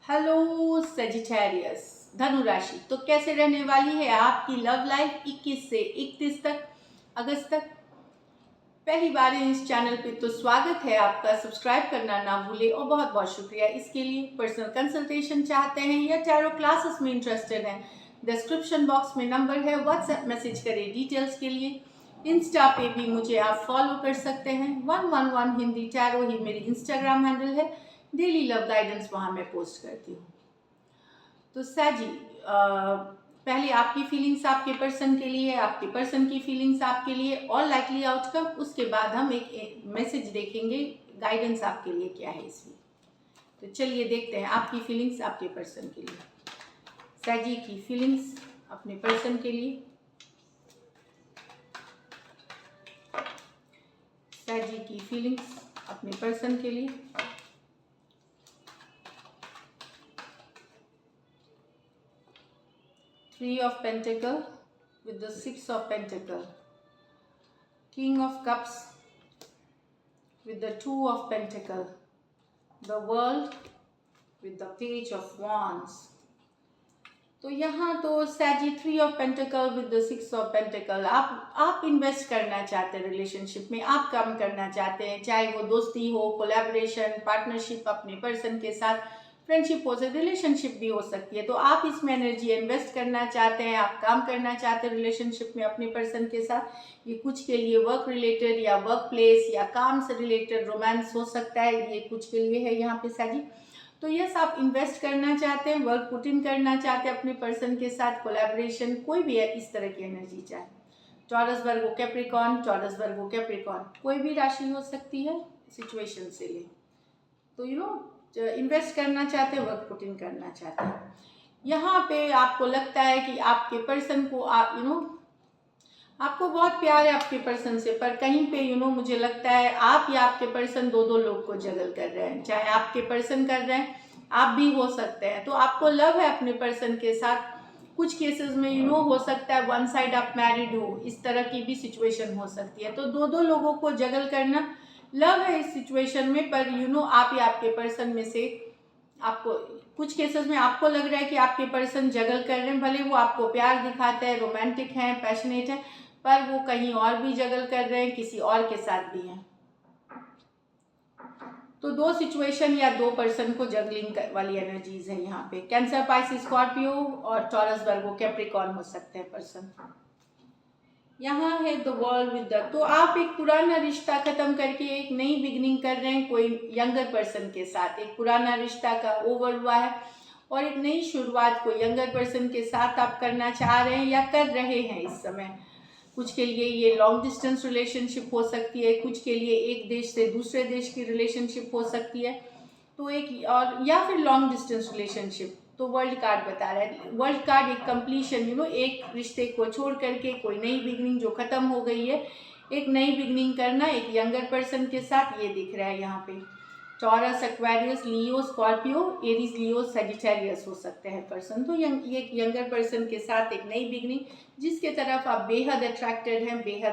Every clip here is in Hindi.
हेलो सेजिटेरियस धनु राशि। तो कैसे रहने वाली है आपकी लव लाइफ 21 से 31 तक अगस्त तक। पहली बार है इस चैनल पे तो स्वागत है आपका। सब्सक्राइब करना ना भूले और बहुत बहुत शुक्रिया इसके लिए। पर्सनल कंसल्टेशन चाहते हैं या टैरो क्लासेस में इंटरेस्टेड हैं, डिस्क्रिप्शन बॉक्स में नंबर है, व्हाट्सएप मैसेज करें डिटेल्स के लिए। इंस्टा पे भी मुझे आप फॉलो कर सकते हैं। 111 हिंदी टैरो ही मेरी इंस्टाग्राम हैंडल है। डेली लव गाइडेंस वहाँ मैं पोस्ट करती हूँ। तो सैजी, पहले आपकी फीलिंग्स आपके पर्सन के लिए, आपके पर्सन की फीलिंग्स आपके लिए और लाइकली आउटकम, उसके बाद हम एक मैसेज देखेंगे गाइडेंस आपके लिए क्या है इसमें। तो चलिए देखते हैं आपकी फीलिंग्स आपके पर्सन के लिए। सैजी की फीलिंग्स अपने पर्सन के लिए। सैजी की फीलिंग्स अपने पर्सन के लिए। Three of Pentacle with the Six of Pentacle, King of Cups with the Two of Pentacle, the World with the Page of Wands. तो यहाँ तो सैजी 3 of pentacle with the 6 of pentacle, आप इन्वेस्ट करना चाहते हैं रिलेशनशिप में, आप काम करना चाहते हैं, चाहे वो दोस्ती हो, कोलैबोरेशन, पार्टनरशिप अपने पर्सन के साथ, फ्रेंडशिप हो सकती है, रिलेशनशिप भी हो सकती है। तो आप इसमें एनर्जी इन्वेस्ट करना चाहते हैं, आप काम करना चाहते हैं रिलेशनशिप में अपने पर्सन के साथ। ये कुछ के लिए वर्क रिलेटेड या वर्क प्लेस या काम से रिलेटेड रोमांस हो सकता है, ये कुछ के लिए है यहाँ पे सैजी। तो यस, आप इन्वेस्ट करना चाहते हैं, वर्क पुट इन करना चाहते हैं अपने पर्सन के साथ, कोलैबोरेशन, कोई भी है इस तरह की एनर्जी चाहे। Taurus Virgo Capricorn, Taurus Virgo Capricorn, कोई भी राशि हो सकती है सिचुएशन से ले। तो इन्वेस्ट करना चाहते हैं, वर्क पुट इन करना चाहते हैं। यहाँ पे आपको लगता है कि आपके पर्सन को आपको बहुत प्यार है आपके पर्सन से, पर कहीं पे मुझे लगता है आप या आपके पर्सन दो लोग को जगल कर रहे हैं। चाहे आपके पर्सन कर रहे हैं, आप भी हो सकते हैं। तो आपको लव है अपने पर्सन के साथ। कुछ केसेस में हो सकता है वन साइड आप मैरिड हो, इस तरह की भी सिचुएशन हो सकती है। तो दो लोगों को जगल करना लव है इस सिचुएशन में। पर आप या आपके पर्सन में से आपको कुछ केसेस में आपको लग रहा है कि आपके पर्सन जगल कर रहे हैं, भले वो आपको प्यार दिखाते हैं, रोमांटिक हैं, पैशनेट हैं, पर वो कहीं और भी जगल कर रहे हैं, किसी और के साथ भी हैं। तो दो सिचुएशन या दो पर्सन को जगलिंग वाली एनर्जीज है यहाँ पे। कैंसर, पाइसिस, स्कॉर्पियो और टॉरस, वर्गो, कैप्रिकॉर्न हो सकते हैं पर्सन। यहाँ है द वर्ल्ड विद द, तो आप एक पुराना रिश्ता खत्म करके एक नई बिगनिंग कर रहे हैं कोई यंगर पर्सन के साथ। एक पुराना रिश्ता का ओवर हुआ है और एक नई शुरुआत कोई यंगर पर्सन के साथ आप करना चाह रहे हैं या कर रहे हैं इस समय। कुछ के लिए ये लॉन्ग डिस्टेंस रिलेशनशिप हो सकती है, कुछ के लिए एक देश से दूसरे देश की रिलेशनशिप हो सकती है, तो एक और या फिर लॉन्ग डिस्टेंस रिलेशनशिप। तो वर्ल्ड कार्ड बता रहा है, वर्ल्ड कार्ड एक कंप्लीशन, एक रिश्ते को छोड़ करके कोई नई बिगनिंग जो खत्म हो गई है, एक नई बिगनिंग करना एक यंगर पर्सन के साथ, ये दिख रहा है यहाँ पे। टॉरस, एक्वेरियस, लियो, स्कॉर्पियो, एरीज, लियो, सजिटेरियस हो सकते हैं पर्सन। तो ये यंगर पर्सन के साथ एक नई बिगनिंग जिसके तरफ आप बेहद अट्रैक्टेड हैं, बेहद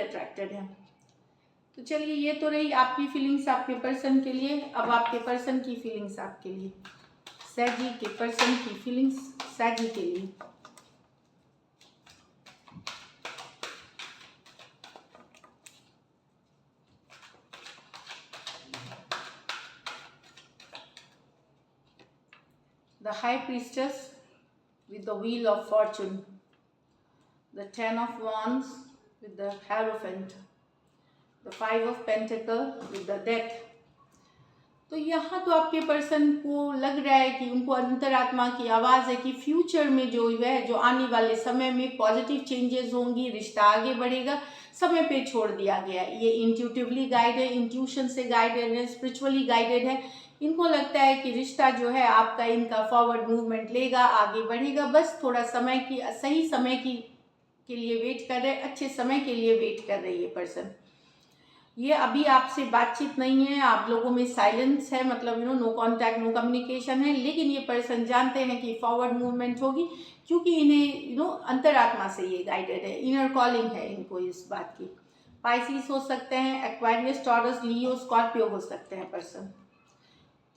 अट्रैक्टेड हैं। तो चलिए, ये तो रही आपकी फीलिंग्स आपके पर्सन के लिए। अब आपके पर्सन की फीलिंग्स आपके लिए, सैजी के पर्सन की फीलिंग्स सैजी के लिए। The High Priestess with the Wheel of Fortune, the Ten of Wands with the Hierophant, the Five of Pentacles with the Death। तो यहाँ तो आपके पर्सन को लग रहा है कि उनको अंतरात्मा की आवाज़ है कि फ्यूचर में जो आने वाले समय में पॉजिटिव चेंजेस होंगी, रिश्ता आगे बढ़ेगा, समय पे छोड़ दिया गया है। ये इंट्यूटिवली गाइड है, इंट्यूशन से गाइडेड है, स्पिरिचुअली गाइडेड है। इनको लगता है कि रिश्ता जो है आपका, इनका फॉरवर्ड मूवमेंट लेगा, आगे बढ़ेगा। बस थोड़ा समय की, सही समय के लिए वेट कर रहे, अच्छे समय के लिए वेट कर रही है पर्सन। ये अभी आपसे बातचीत नहीं है, आप लोगों में साइलेंस है, मतलब नो कांटेक्ट, नो कम्युनिकेशन है। लेकिन ये पर्सन जानते हैं कि फॉरवर्ड मूवमेंट होगी, क्योंकि इन्हें अंतरात्मा से ये गाइडेड है, इनर कॉलिंग है इनको इस बात की। पाइसिस हो सकते हैं, एक्वेरियस, टॉरस, लियो, स्कॉर्पियो हो सकते हैं पर्सन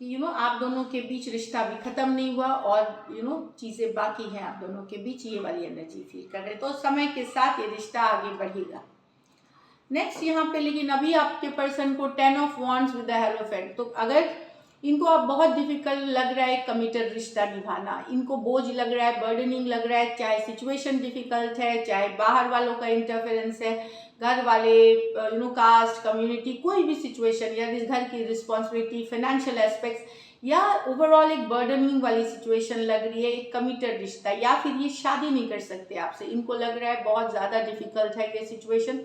कि आप दोनों के बीच रिश्ता भी खत्म नहीं हुआ और चीज़ें बाकी हैं आप दोनों के बीच, ये वाली एनर्जी फील कर रहे हैं। तो समय के साथ ये रिश्ता आगे बढ़ेगा। नेक्स्ट यहाँ पे लेकिन अभी आपके पर्सन को 10 of wands with the hierophant, तो अगर इनको अब बहुत डिफिकल्ट लग रहा है कमिटेड रिश्ता निभाना, इनको बोझ लग रहा है, बर्डनिंग लग रहा है, चाहे सिचुएशन डिफिकल्ट है, चाहे बाहर वालों का इंटरफेरेंस है, घर वाले, कास्ट, कम्युनिटी, कोई भी सिचुएशन, या इस घर की रिस्पॉन्सिबिलिटी, फाइनेंशियल एस्पेक्ट्स, या ओवरऑल एक बर्डनिंग वाली सिचुएशन लग रही है, एक कमिटेड रिश्ता, या फिर ये शादी नहीं कर सकते आपसे, इनको लग रहा है बहुत ज़्यादा डिफिकल्ट है ये सिचुएशन,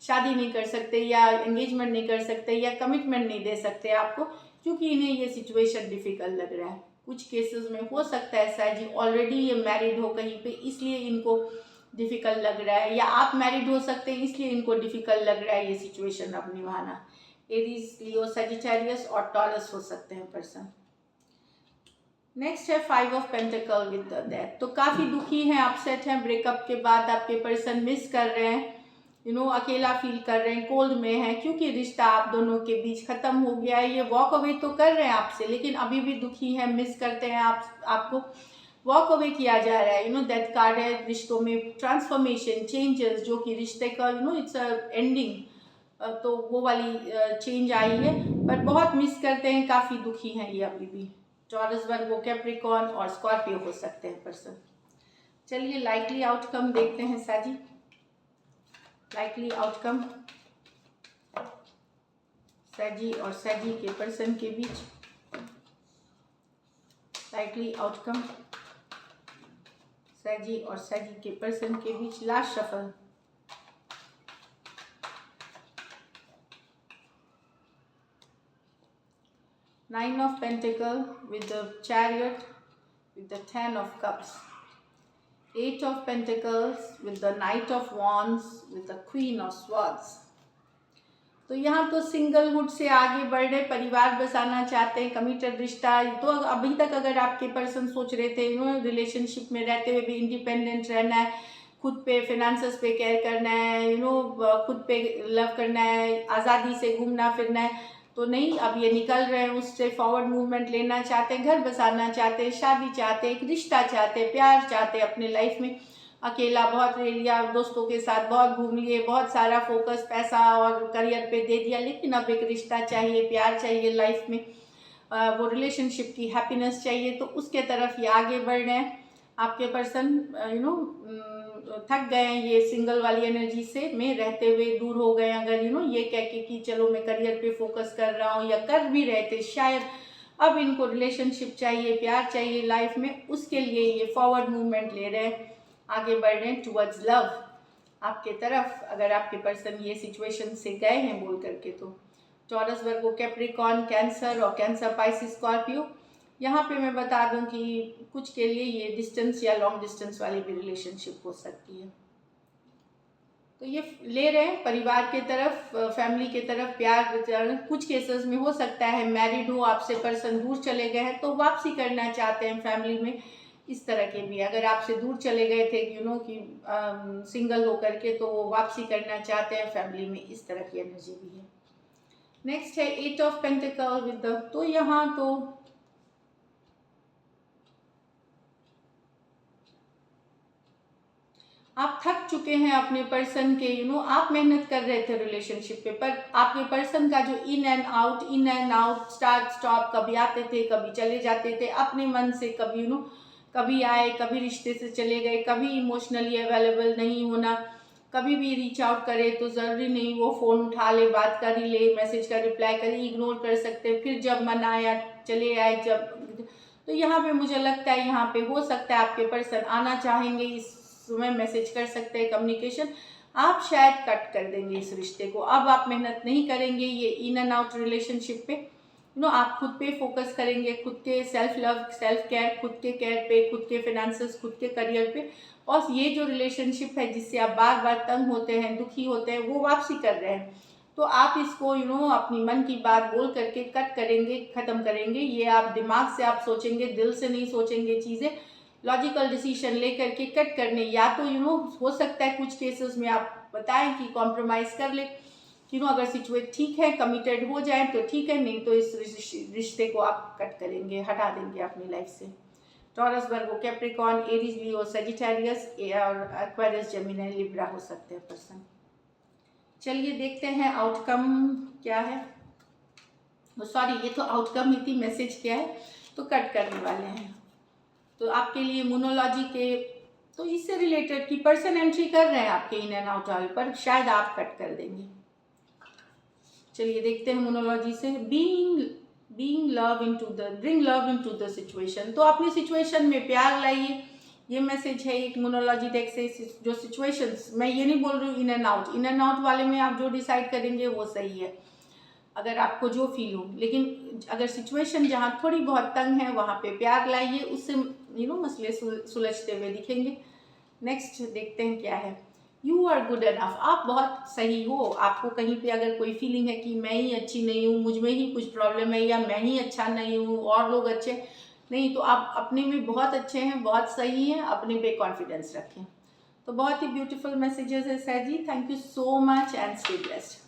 शादी नहीं कर सकते या एंगेजमेंट नहीं कर सकते या कमिटमेंट नहीं दे सकते आपको, क्योंकि इन्हें ये सिचुएशन डिफिकल्ट लग रहा है। कुछ केसेस में हो सकता है ऐसा जी ऑलरेडी ये मैरिड हो कहीं पे, इसलिए इनको डिफिकल्ट लग रहा है, या आप मैरिड हो सकते हैं इसलिए इनको डिफिकल्ट लग रहा है ये सिचुएशन अब निभाना। एरीज, लियो, सजिटेरियस और टॉरस हो सकते हैं पर्सन। नेक्स्ट है 5 of pentacle with the death. तो काफ़ी दुखी हैं, अपसेट हैं, ब्रेकअप के बाद आपके पर्सन मिस कर रहे हैं, अकेला फील कर रहे हैं, कोल्ड में है, क्योंकि रिश्ता आप दोनों के बीच खत्म हो गया है। ये वॉक अवे तो कर रहे हैं आपसे, लेकिन अभी भी दुखी हैं, मिस करते हैं आपको वॉक अवे किया जा रहा है। डेथ कार्ड है, रिश्तों में ट्रांसफॉर्मेशन, चेंजेस, जो कि रिश्ते का इट्स एंडिंग, तो वो वाली चेंज आई है, पर बहुत मिस करते हैं, काफ़ी दुखी हैं ये अभी भी। टॉरस, वर्गो, कैप्रिकॉर्न और स्कॉर्पियो हो सकते हैं पर्सन। चलिए लाइकली आउटकम देखते हैं साजी। लाइकली आउटकम सैजी और सैजी के पर्सन के बीच, लाइकली आउटकम सैजी और सैजी के पर्सन के बीच। Last shuffle, nine of pentacle with the chariot with the 10 of cups, 8 of Pentacles with the Knight of Wands with the Queen of Swords। तो यहाँ तो सिंगलहुड से आगे बढ़ रहे, परिवार बसाना चाहते हैं, कमिटेड रिश्ता। तो अभी तक अगर आपके पर्सन सोच रहे थे रिलेशनशिप में रहते हुए भी इंडिपेंडेंट रहना है, खुद पे फिनेंसेस पे केयर करना है, खुद पे लव करना है, आज़ादी से घूमना फिरना है, तो नहीं, अब ये निकल रहे हैं उससे, फॉरवर्ड मूवमेंट लेना चाहते हैं, घर बसाना चाहते हैं, शादी चाहते हैं, एक रिश्ता चाहते हैं, प्यार चाहते हैं अपने लाइफ में। अकेला बहुत रह लिया, दोस्तों के साथ बहुत घूम लिए, बहुत सारा फोकस पैसा और करियर पे दे दिया, लेकिन अब एक रिश्ता चाहिए, प्यार चाहिए लाइफ में, वो रिलेशनशिप की हैप्पीनेस चाहिए, तो उसके तरफ ये आगे बढ़ रहे हैं। आपके पर्सन थक गए हैं ये सिंगल वाली एनर्जी से में रहते हुए, दूर हो गए अगर ये कह के कि चलो मैं करियर पे फोकस कर रहा हूँ, या कर भी रहे थे शायद, अब इनको रिलेशनशिप चाहिए, प्यार चाहिए लाइफ में, उसके लिए ये फॉरवर्ड मूवमेंट ले रहे हैं, आगे बढ़ रहे हैं टुवर्ड्स लव आपके तरफ। अगर आपके पर्सन ये सिचुएशन से गए हैं बोल करके, तो टॉरस, वर्गो, कैप्रिकॉर्न, कैंसर और कैंसर, पाइसिस, स्कॉर्पियो, यहाँ पे मैं बता दूं कि कुछ के लिए ये डिस्टेंस या लॉन्ग डिस्टेंस वाली भी रिलेशनशिप हो सकती है। तो ये ले रहे हैं परिवार के तरफ, फैमिली के तरफ प्यार। कुछ केसेस में हो सकता है मैरिड हो, आपसे पर्सन दूर चले गए हैं तो वापसी करना चाहते हैं फैमिली में, इस तरह के भी। अगर आपसे दूर चले गए थे कि सिंगल होकर के, तो वो वापसी करना चाहते हैं फैमिली में, इस तरह की एनर्जी भी है। नेक्स्ट है 8 ऑफ पेंटिकल विद द, तो यहाँ तो आप थक चुके हैं अपने पर्सन के, आप मेहनत कर रहे थे रिलेशनशिप पे, पर आपके पर्सन का जो in and out, start stop, कभी आते थे कभी चले जाते थे अपने मन से, कभी कभी आए, कभी रिश्ते से चले गए, कभी इमोशनली अवेलेबल नहीं होना, कभी भी रीच आउट करे तो ज़रूरी नहीं वो फ़ोन उठा ले, बात कर ही ले, मैसेज का रिप्लाई करे, इग्नोर कर सकते, फिर जब मन आया चले आए जब। तो यहाँ पे मुझे लगता है यहाँ पे हो सकता है आपके पर्सन आना चाहेंगे, इस समय मैसेज कर सकते हैं, कम्युनिकेशन आप शायद कट कर देंगे इस रिश्ते को, अब आप मेहनत नहीं करेंगे ये इन एंड आउट रिलेशनशिप पे, आप खुद पे फोकस करेंगे, खुद के सेल्फ लव, सेल्फ केयर, खुद के केयर पे, खुद के फाइनेंसेस, खुद के करियर पे। और ये जो रिलेशनशिप है जिससे आप बार बार तंग होते हैं, दुखी होते हैं, वो वापसी कर रहे हैं, तो आप इसको अपनी मन की बात बोल करके कट करेंगे, ख़त्म करेंगे। ये आप दिमाग से आप सोचेंगे, दिल से नहीं सोचेंगे चीज़ें, लॉजिकल डिसीजन ले करके कट करने, या तो हो सकता है कुछ केसेस में आप बताएं कि कॉम्प्रोमाइज़ कर ले, अगर सिचुएशन ठीक है, कमिटेड हो जाए तो ठीक है, नहीं तो इस रिश्ते को आप कट करेंगे, हटा देंगे अपनी लाइफ से। टॉरस, वर्गो, कैप्रिकॉर्न, एरीज, लियो, सजिटेरियस और एक्वेरियस, जेमिनी, लिब्रा हो सकते हैं पर्सन। चलिए देखते हैं आउटकम क्या है। सॉरी, ये तो आउटकम ही थी, मैसेज क्या है तो कट करने वाले हैं। तो आपके लिए मोनोलॉजी के, तो इससे रिलेटेड कि पर्सन एंट्री कर रहे हैं आपके इन एंड आउट ऑल पर, शायद आप कट कर देंगे। चलिए देखते हैं मोनोलॉजी से। Being love into the, bring love into the situation. तो अपनी सिचुएशन में प्यार लाइए, ये मैसेज है एक मोनोलॉजी डेक से। जो सिचुएशंस, मैं ये नहीं बोल रही हूँ इन एंड आउट वाले में आप जो डिसाइड करेंगे वो सही है, अगर आपको जो फील हो, लेकिन अगर सिचुएशन जहाँ थोड़ी बहुत तंग है वहाँ पे प्यार लाइए, उससे मसले सुलझते हुए दिखेंगे। नेक्स्ट देखते हैं क्या है। यू आर गुड एनफ, आप बहुत सही हो। आपको कहीं पे अगर कोई फीलिंग है कि मैं ही अच्छी नहीं हूँ, मुझ में ही कुछ प्रॉब्लम है, या मैं ही अच्छा नहीं हूँ और लोग अच्छे नहीं, तो आप अपने में बहुत अच्छे हैं, बहुत सही हैं, अपने पे कॉन्फिडेंस रखें। तो बहुत ही ब्यूटीफुल मैसेजेस है sir ji, thank you so much and stay blessed.